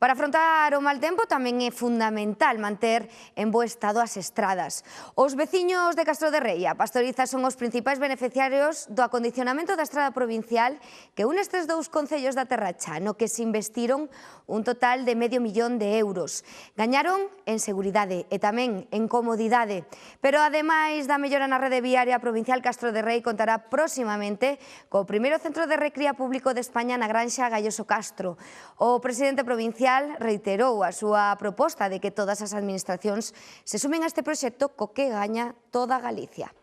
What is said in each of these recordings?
Para afrontar o mal tempo tamén é fundamental manter en bo estado as estradas. Os veciños de Castro de Rei e a Pastoriza son os principais beneficiarios do acondicionamento da estrada provincial que une estes dous concellos da Terra Cha, no que se investiron un total de €500.000. Gañaron en seguridade e tamén en comodidade. Pero ademais da mellora na rede viaria provincial, Castro de Rei contará próximamente co primeiro centro de recría público de España na Granxa Galloso Castro. O presidente provincial reiterou a súa proposta de que todas as administracións se sumen a este proxecto co que gaña toda Galicia.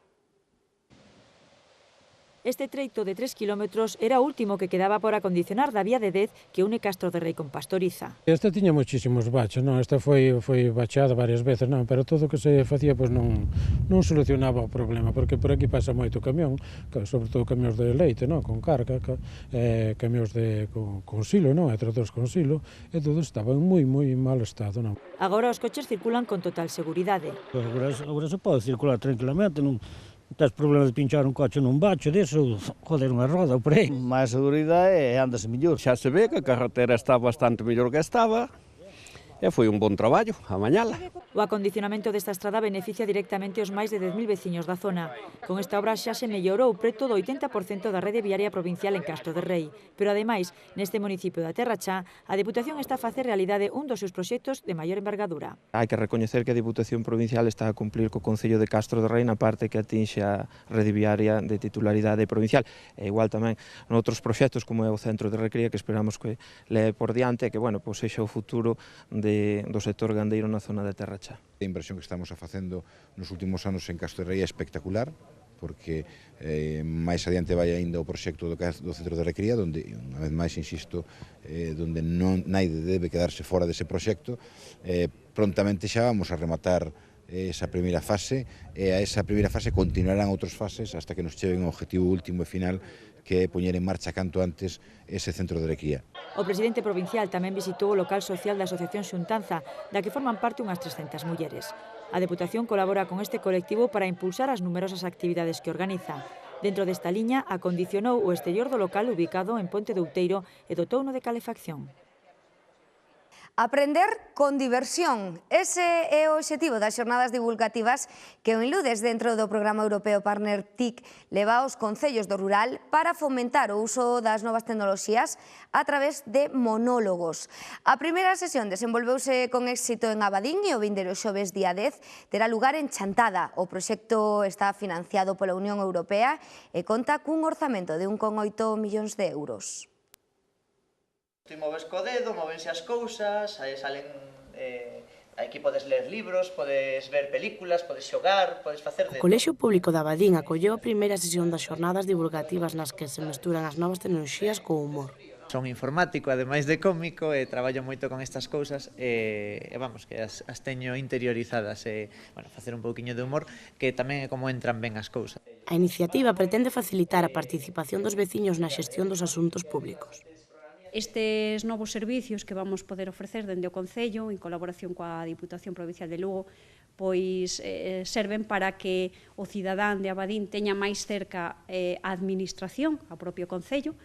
Este treito de 3 kilómetros era o último que quedaba por acondicionar da vía de 10 que une Castro de Rei con Pastoriza. Esta tiña moitísimos baches, non? Esta foi bachada varias veces, non? Pero todo o que se facía non solucionaba o problema, porque por aquí pasa moito camión, sobre todo camións de leite, non? Con carga, camións con silo, non? E tratores con silo, e todo estaba en moi mal estado, non? Agora os coches circulan con total seguridade. Agora se pode circular tranquilamente, non tens problema de pinchar un coche nun bache deso, joder, unha roda ou por aí. Máis seguridade e andase mellor. Xa se ve que a carretera está bastante mellor que estaba e foi un bon traballo, a mañala. O acondicionamento desta estrada beneficia directamente os máis de 10.000 veciños da zona. Con esta obra xa se mellorou preto do 80% da rede viaria provincial en Castro de Rei. Pero, ademais, neste municipio da Terra Cha, a Deputación está a facer realidade un dos seus proxectos de maior envergadura. Hai que recoñecer que a Deputación Provincial está a cumplir co Concello de Castro de Rei na parte que atinxe a rede viaria de titularidade provincial. E igual tamén noutros proxectos como é o Centro de Recría, que esperamos que leve por diante e que, bueno, pois sexa o futuro do sector gandeiro na zona de Terra Cha. A inversión que estamos facendo nos últimos anos en Castro de Rei é espectacular, porque máis adiante vai aínda o proxecto do Centro de Recría, onde, unha vez máis, insisto, onde naide debe quedarse fora dese proxecto. Prontamente xa vamos a rematar esa primeira fase, e a esa primeira fase continuarán outras fases hasta que nos cheguen ao objetivo último e final, que é poñer en marcha canto antes ese centro de recría. O presidente provincial tamén visitou o local social da Asociación Xuntanza, da que forman parte unhas 300 mulleres. A Deputación colabora con este colectivo para impulsar as numerosas actividades que organiza. Dentro desta liña, acondicionou o exterior do local ubicado en Ponte de Outeiro e dotouno de calefacción. Aprender con diversión. Ese é o obxectivo das xornadas divulgativas que o Inludes, dentro do programa europeo Partner TIC, leva aos concellos do rural para fomentar o uso das novas tecnoloxías a través de monólogos. A primeira sesión desenvolveuse con éxito en Abadín e o vindeiro xoves día 10 terá lugar en Chantada. O proxecto está financiado pola Unión Europea e conta cun orzamento de 1,8 millóns de euros. Ti moves co dedo, movense as cousas, aí salen... Aquí podes ler libros, podes ver películas, podes xogar, podes facer... O Colexio Público de Abadín acolleu a primeira sesión das xornadas divulgativas nas que se mesturan as novas tecnoloxías co humor. Son informático, ademais de cómico, e traballo moito con estas cousas e vamos, que as teño interiorizadas e, bueno, facer un pouquiño de humor, que tamén é como entran ben as cousas. A iniciativa pretende facilitar a participación dos veciños na xestión dos asuntos públicos. Estes novos servicios que vamos poder ofrecer dende o Concello, en colaboración coa Diputación Provincial de Lugo, pois serven para que o cidadán de Abadín teña máis cerca a administración, ao propio Concello,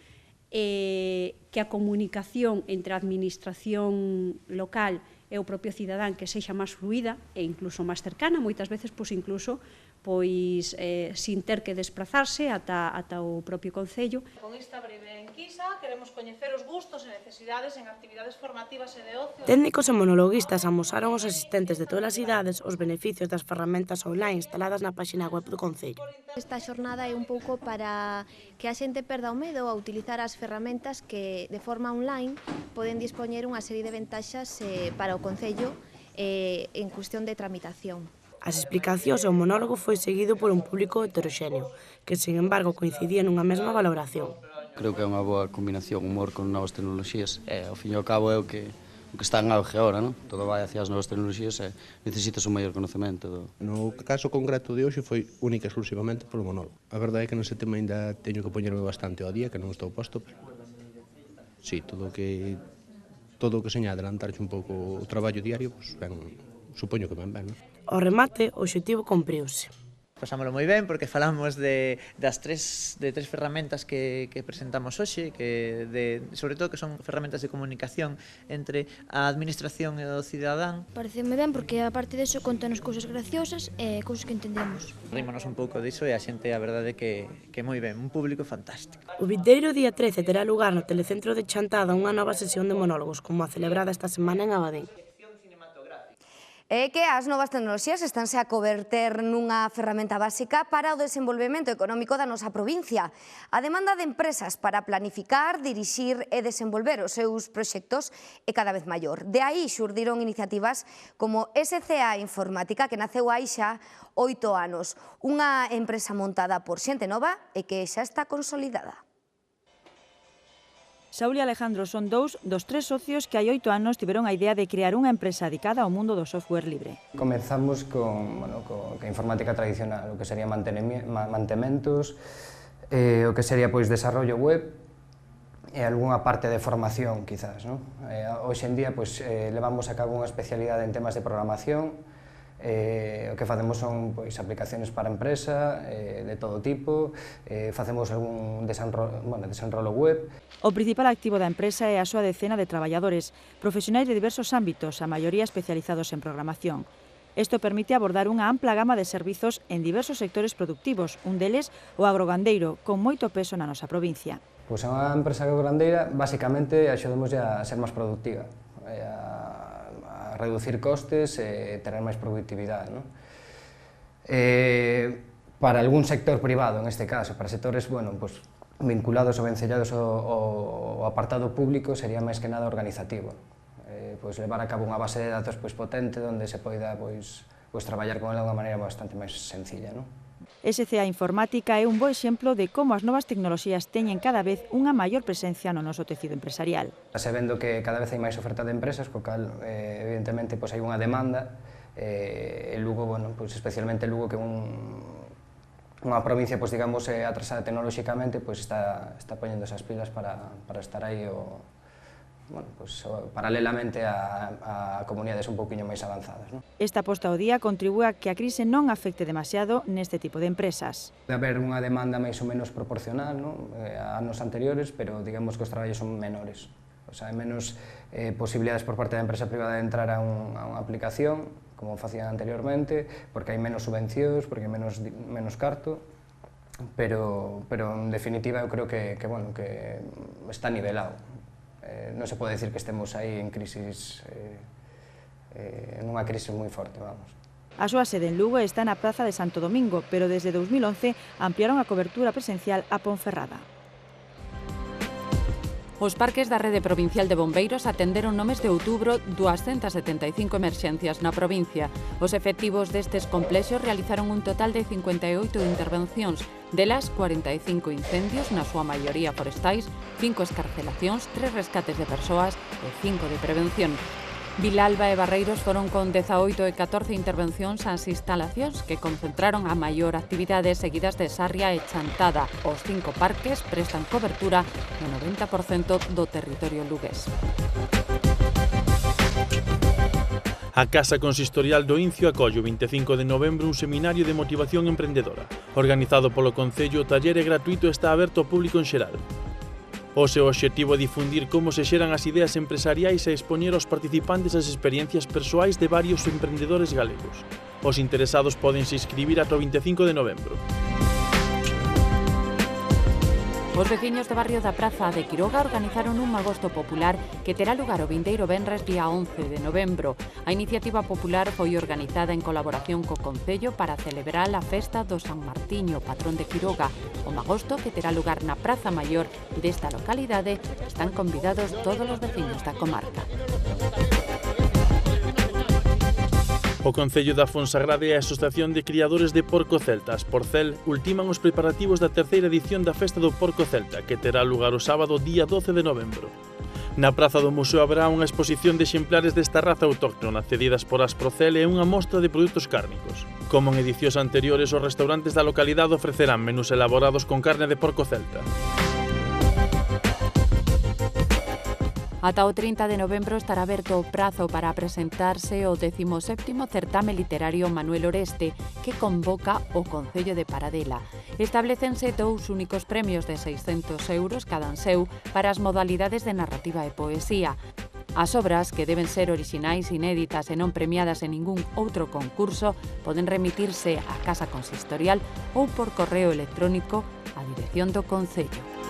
que a comunicación entre a administración local e o propio cidadán que sexa máis fluida e incluso máis cercana, moitas veces incluso sin ter que desplazarse ata o propio Concello. Con esta breve enquisa queremos coñecer os gustos e necesidades en actividades formativas e de ocio. Técnicos e monologuistas amosaron aos asistentes de todas as idades os beneficios das ferramentas online instaladas na páxina web do Concello. Esta xornada é un pouco para que a xente perda o medo a utilizar as ferramentas que de forma online poden dispoñer unha serie de ventaxas para o Concello en cuestión de tramitación. As explicacións e o monólogo foi seguido por un público heteroxéneo, que, sin embargo, coincidía nunha mesma valoración. Creo que é unha boa combinación humor con novas tecnoloxías e, ao fin e ao cabo, é o que está en auge agora, non? Todo vai hacia as novas tecnoloxías e necesitas un maior conocemento. No caso concreto de hoxe foi única e exclusivamente polo monólogo. A verdade é que nese tema ainda teño que poñerme bastante ao día, que non estou posto, pero... Sí, todo o que seña adelantarche un pouco o traballo diario, pois ben, supoño que ben, non? Ao remate, o obxectivo cumpriuse. pasámoslo moi ben porque falamos de tres ferramentas que presentamos hoxe, sobre todo que son ferramentas de comunicación entre a administración e o cidadán. Pareceme ben porque a parte deso contanos cousas graciosas e cousas que entendemos. Rímonos un pouco diso e a xente a verdade que moi ben, un público fantástico. O vindeiro día 13 terá lugar no Telecentro de Chantada unha nova sesión de monólogos como a celebrada esta semana en Abadín. É que as novas tecnoloxías estanse a converter nunha ferramenta básica para o desenvolvemento económico da nosa provincia. A demanda de empresas para planificar, dirixir e desenvolver os seus proxectos é cada vez maior. De aí xurdiron iniciativas como SCA Informática, que naceu hai xa 8 anos. Unha empresa montada por xente nova e que xa está consolidada. Saúl e Alejandro son dous dos 3 socios que hai 8 anos tiveron a idea de crear unha empresa dedicada ao mundo do software libre. Comezamos con informática tradicional, o que sería mantementos, o que sería desarrollo web e algunha parte de formación, quizás. Hoxe en día levamos a cabo unha especialidade en temas de programación. O que facemos son aplicaciones para empresa de todo tipo, facemos algún desenrolo web. O principal activo da empresa é a súa decena de traballadores, profesionais de diversos ámbitos, a maioría especializados en programación. Isto permite abordar unha ampla gama de servizos en diversos sectores productivos, un deles o agrogandeiro, con moito peso na nosa provincia. Pois a unha empresa agrogandeira, basicamente, axudamos a ser máis productiva, a reducir costes e ter máis productividade. Para algún sector privado, en este caso, para sectores vinculados ou vencellados ao apartado público, sería máis que nada organizativo. Levar a cabo unha base de datos potente onde se poida traballar con ela de unha maneira bastante máis sencilla. SCA Informática é un bo exemplo de como as novas tecnoloxías teñen cada vez unha maior presencia no noso tecido empresarial. Se vendo que cada vez hai máis oferta de empresas, co cal, evidentemente, hai unha demanda, e Lugo, especialmente Lugo, que é unha provincia, digamos, atrasada tecnolóxicamente, está poñendo esas pilas para estar aí paralelamente a comunidades un pouquiño máis avanzadas. Esta posta ao día contribúe a que a crise non afecte demasiado neste tipo de empresas. De haber unha demanda máis ou menos proporcional a anos anteriores, pero digamos que os traballos son menores. Hai menos posibilidades por parte da empresa privada de entrar a unha aplicación, como facían anteriormente, porque hai menos subvencións, porque hai menos carto, pero en definitiva eu creo que está nivelado. Non se pode decir que estemos aí en crisis, nunha crisis moi forte, vamos. A súa sede en Lugo está na Praza de Santo Domingo, pero desde 2011 ampliaron a cobertura presencial a Ponferrada. Os parques da Rede Provincial de Bombeiros atenderon no mes de outubro 275 emerxencias na provincia. Os efectivos destes complexos realizaron un total de 58 intervencións, delas 45 incendios, na súa maioría forestais, 5 escarcelacións, 3 rescates de persoas e 5 de prevención. Vilalba e Barreiros foron con 18 e 14 intervencións ás instalacións que concentraron a maior actividade seguidas de Sarria e Chantada. Os 5 parques prestan cobertura no 90% do territorio lugués. A Casa Consistorial do Incio acolle o 25 de novembro un seminario de motivación emprendedora. Organizado polo Concello, o taller é gratuito e está aberto ao público en xeral. O seu obxectivo é difundir como se xeran as ideas empresariais e expoñer aos participantes as experiencias persoais de varios emprendedores galegos. Os interesados pódense inscribir ata o 25 de novembro. Os veciños do barrio da Praza de Quiroga organizaron un magosto popular que terá lugar o vindeiro venres día 11 de novembro. A iniciativa popular foi organizada en colaboración co Concello para celebrar a festa do San Martiño, patrón de Quiroga. O magosto, que terá lugar na Praza Maior desta localidade, están convidados todos os veciños da comarca. O Concello da Fonsagrada e a Asociación de Criadores de Porco Celtas, Porcel, ultiman os preparativos da terceira edición da Festa do Porco Celta, que terá lugar o sábado día 12 de novembro. Na Praza do Museo haberá unha exposición de exemplares desta raza autóctona cedidas por Asprocel e unha mostra de produtos cárnicos. Como en edicións anteriores, os restaurantes da localidade ofrecerán menús elaborados con carne de porco celta. Ata o 30 de novembro estará aberto o prazo para presentarse o 17º certame literario Manuel Oreste, que convoca o Concello de Paradela. Establecense 2 únicos premios de 600 euros cada anseu para as modalidades de narrativa e poesía. As obras, que deben ser orixinais, inéditas e non premiadas en ningún outro concurso, poden remitirse á Casa Consistorial ou por correo electrónico á dirección do Concello.